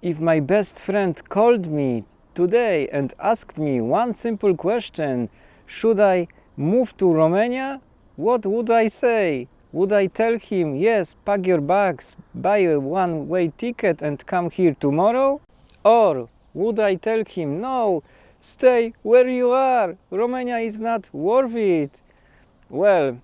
If my best friend called me today and asked me one simple question, should I move to Romania? What would I say? Would I tell him, yes, pack your bags, buy a one-way ticket and come here tomorrow? Or would I tell him, no, stay where you are, Romania is not worth it? Well,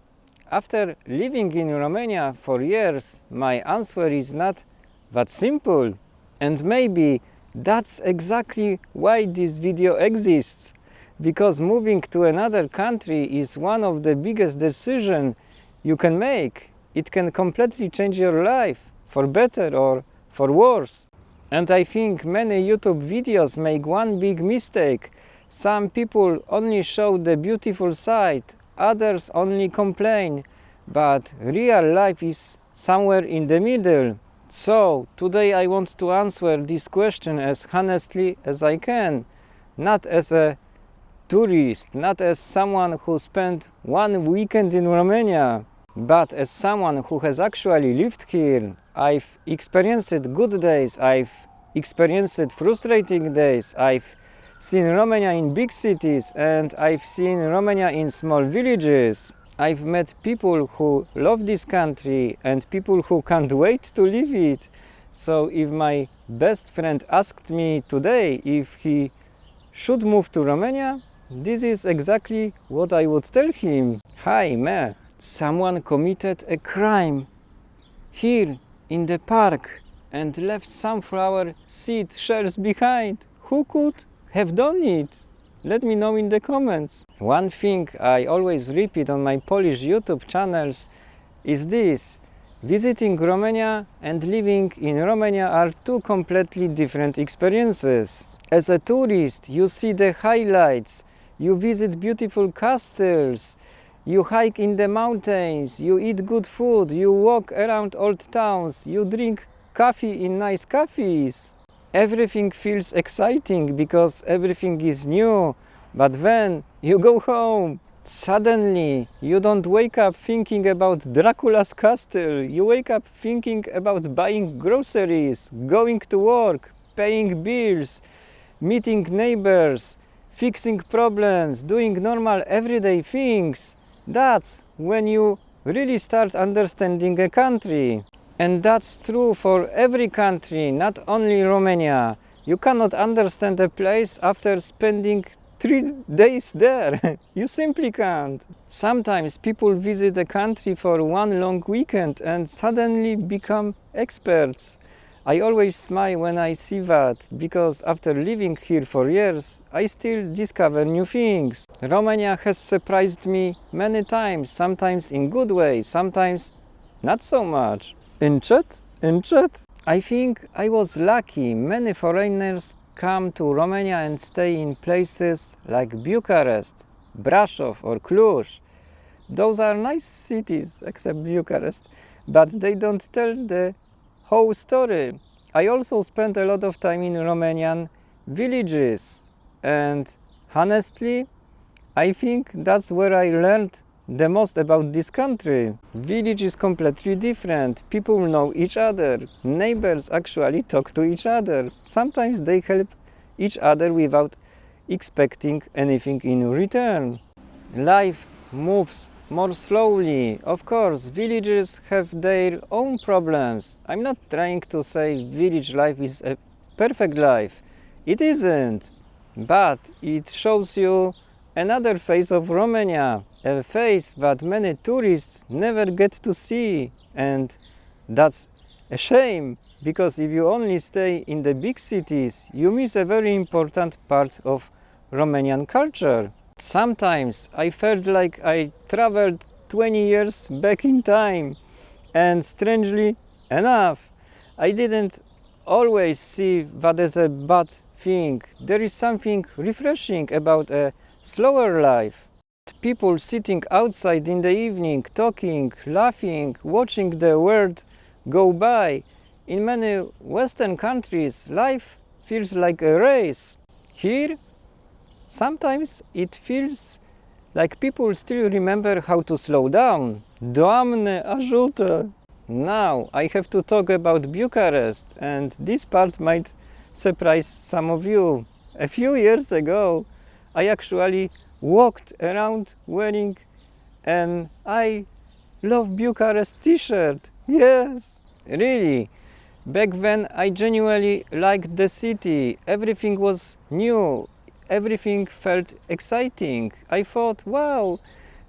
after living in Romania for years, my answer is not that simple. And maybe that's exactly why this video exists. Because moving to another country is one of the biggest decisions you can make. It can completely change your life, for better or for worse. And I think many YouTube videos make one big mistake. Some people only show the beautiful side, others only complain, but real life is somewhere in the middle. So, today I want to answer this question as honestly as I can, not as a tourist, not as someone who spent one weekend in Romania, but as someone who has actually lived here. I've experienced good days, I've experienced frustrating days, I've seen Romania in big cities, and I've seen Romania in small villages. I've met people who love this country and people who can't wait to live it. So if my best friend asked me today if he should move to Romania, this is exactly what I would tell him. Hi, man. Someone committed a crime here in the park and left sunflower seed shells behind. Who could have done it? Let me know in the comments. One thing I always repeat on my Polish YouTube channels is this. Visiting Romania and living in Romania are two completely different experiences. As a tourist, you see the highlights, you visit beautiful castles, you hike in the mountains, you eat good food, you walk around old towns, you drink coffee in nice cafes. Everything feels exciting because everything is new, but when you go home, suddenly you don't wake up thinking about Dracula's castle, you wake up thinking about buying groceries, going to work, paying bills, meeting neighbors, fixing problems, doing normal everyday things. That's when you really start understanding a country. And that's true for every country, not only Romania. You cannot understand a place after spending 3 days there. You simply can't. Sometimes people visit a country for one long weekend and suddenly become experts. I always smile when I see that, because after living here for years, I still discover new things. Romania has surprised me many times, sometimes in good ways, sometimes not so much. Încet? I think I was lucky. Many foreigners come to Romania and stay in places like Bucharest, Brașov or Cluj. Those are nice cities, except Bucharest, but they don't tell the whole story. I also spent a lot of time in Romanian villages, and honestly, I think that's where I learned the most about this country. Village is completely different. People know each other. Neighbors actually talk to each other. Sometimes they help each other without expecting anything in return. Life moves more slowly. Of course, villages have their own problems. I'm not trying to say village life is a perfect life. It isn't. But it shows you another face of Romania, a face that many tourists never get to see, and that's a shame, because if you only stay in the big cities, you miss a very important part of Romanian culture. Sometimes I felt like I traveled 20 years back in time, and strangely enough, I didn't always see that as a bad thing. There is something refreshing about a slower life. People sitting outside in the evening, talking, laughing, watching the world go by. In many Western countries, life feels like a race. Here, sometimes it feels like people still remember how to slow down. Doamne ajută! Now I have to talk about Bucharest, and this part might surprise some of you. A few years ago, I actually walked around wearing an I Love Bucharest t-shirt. Yes, really. Back then, I genuinely liked the city. Everything was new. Everything felt exciting. I thought, wow,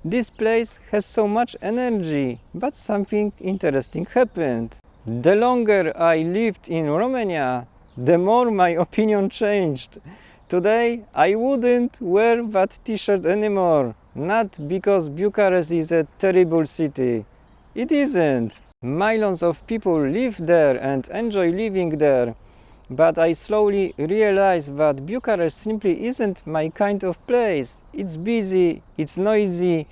this place has so much energy. But something interesting happened. The longer I lived in Romania, the more my opinion changed. Today, I wouldn't wear that t-shirt anymore. Not because Bucharest is a terrible city. It isn't. Millions of people live there and enjoy living there. But I slowly realized that Bucharest simply isn't my kind of place. It's busy, it's noisy,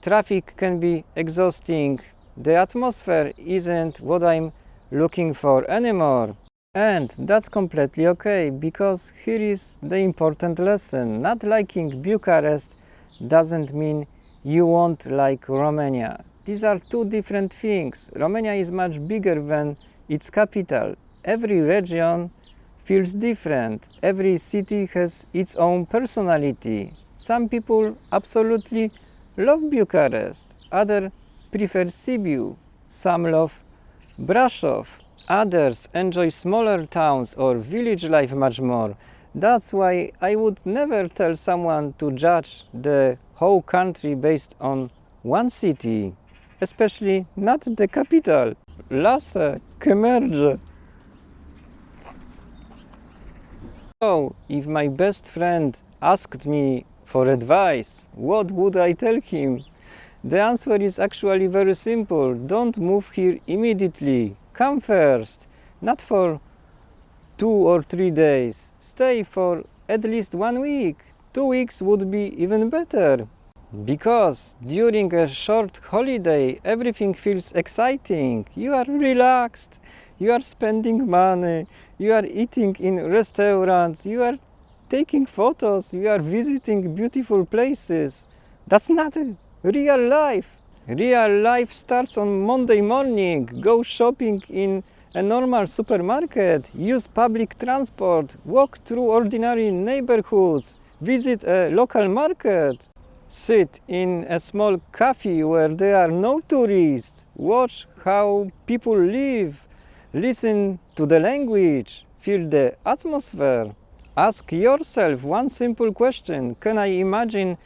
traffic can be exhausting. The atmosphere isn't what I'm looking for anymore. And that's completely okay, because here is the important lesson. Not liking Bucharest doesn't mean you won't like Romania. These are two different things. Romania is much bigger than its capital. Every region feels different. Every city has its own personality. Some people absolutely love Bucharest. Others prefer Sibiu. Some love Brasov. Others enjoy smaller towns or village life much more. That's why I would never tell someone to judge the whole country based on one city, especially not the capital. Lasă că merge. So, if my best friend asked me for advice, what would I tell him? The answer is actually very simple. Don't move here immediately. Come first, not for 2 or 3 days. Stay for at least 1 week. 2 weeks would be even better. Because during a short holiday, everything feels exciting. You are relaxed. You are spending money. You are eating in restaurants. You are taking photos. You are visiting beautiful places. That's not a real life. Real life starts on Monday morning. Go shopping in a normal supermarket, use public transport, walk through ordinary neighborhoods, visit a local market, sit in a small cafe where there are no tourists, watch how people live, listen to the language, feel the atmosphere. Ask yourself one simple question: can I imagine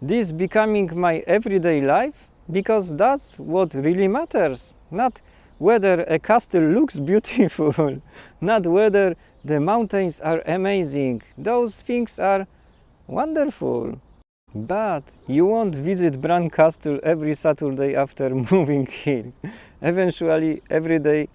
this becoming my everyday life? Because that's what really matters. Not whether a castle looks beautiful, not whether the mountains are amazing. Those things are wonderful. But you won't visit Bran Castle every Saturday after moving here. Eventually, everyday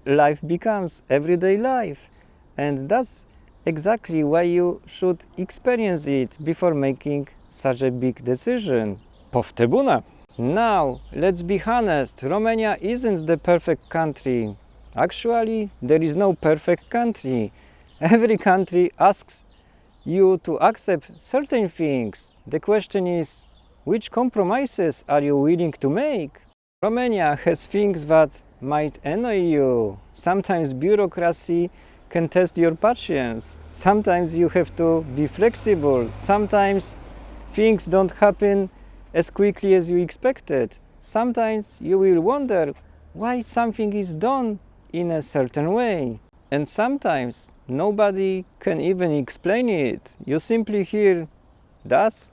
life becomes everyday life. And that's exactly why you should experience it before making such a big decision. Poftă bună! Now, let's be honest, Romania isn't the perfect country. Actually, there is no perfect country. Every country asks you to accept certain things. The question is, which compromises are you willing to make? Romania has things that might annoy you. Sometimes bureaucracy can test your patience. Sometimes you have to be flexible. Sometimes things don't happen as quickly as you expected. Sometimes you will wonder why something is done in a certain way. And sometimes nobody can even explain it. You simply hear, that's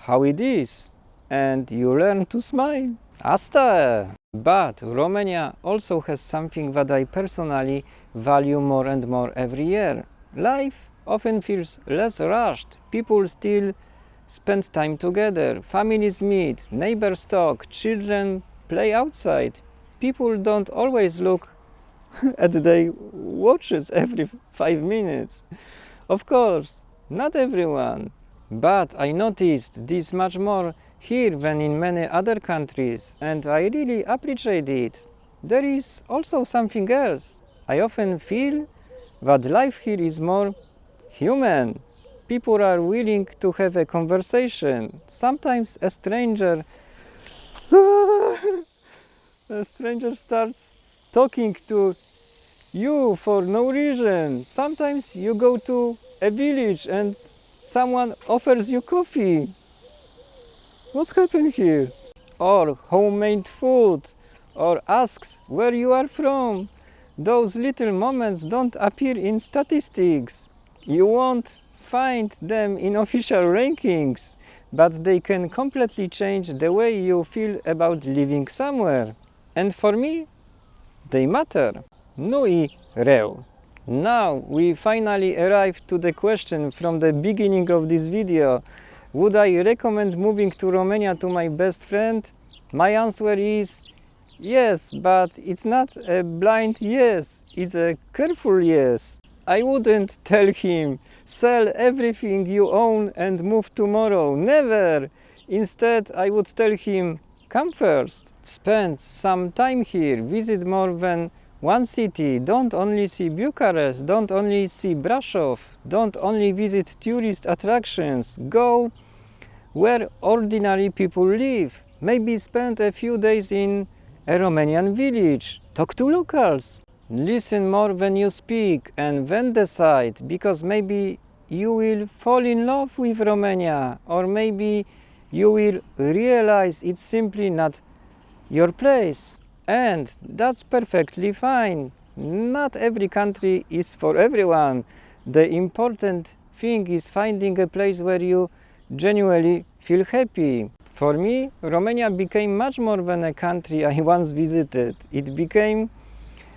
how it is. And you learn to smile. Asta! But Romania also has something that I personally value more and more every year. Life often feels less rushed. People still spend time together, families meet, neighbors talk, children play outside. People don't always look at their watches every 5 minutes. Of course, not everyone. But I noticed this much more here than in many other countries, and I really appreciate it. There is also something else. I often feel that life here is more human. People are willing to have a conversation. Sometimes a stranger starts talking to you for no reason. Sometimes you go to a village and someone offers you coffee. What's happened here? Or homemade food, or asks where you are from. Those little moments don't appear in statistics. You won't find them in official rankings, but they can completely change the way you feel about living somewhere. And for me, they matter. Nu i rău. Now we finally arrived to the question from the beginning of this video. Would I recommend moving to Romania to my best friend? My answer is yes, but it's not a blind yes, it's a careful yes. I wouldn't tell him, sell everything you own and move tomorrow. Never! Instead, I would tell him, come first. Spend some time here, visit more than one city. Don't only see Bucharest, don't only see Brasov, don't only visit tourist attractions. Go where ordinary people live. Maybe spend a few days in a Romanian village. Talk to locals. Listen more when you speak and then decide, because maybe you will fall in love with Romania, or maybe you will realize it's simply not your place. And that's perfectly fine. Not every country is for everyone. The important thing is finding a place where you genuinely feel happy. For me, Romania became much more than a country I once visited. It became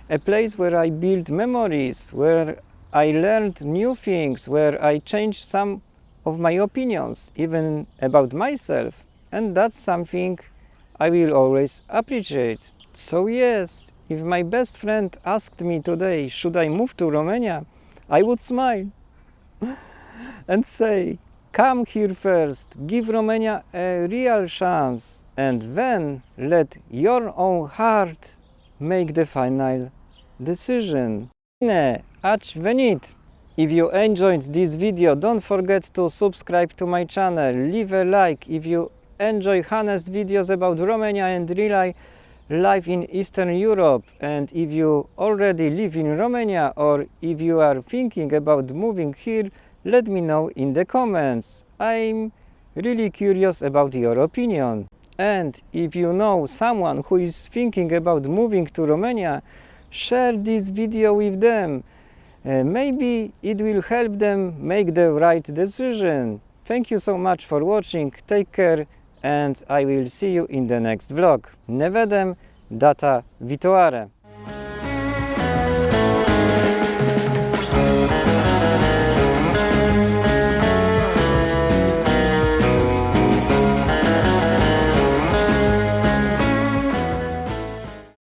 a place where I built memories, where I learned new things, where I changed some of my opinions, even about myself. And that's something I will always appreciate. So yes, if my best friend asked me today, should I move to Romania? I would smile and say, come here first, give Romania a real chance, and then let your own heart make the final decision. Bine, ați venit! If you enjoyed this video, don't forget to subscribe to my channel, leave a like if you enjoy honest videos about Romania and real life in Eastern Europe, and if you already live in Romania or if you are thinking about moving here, let me know in the comments. I'm really curious about your opinion. And if you know someone who is thinking about moving to Romania, share this video with them. Maybe it will help them make the right decision. Thank you so much for watching, take care, and I will see you in the next vlog. Ne vedem data viitoare!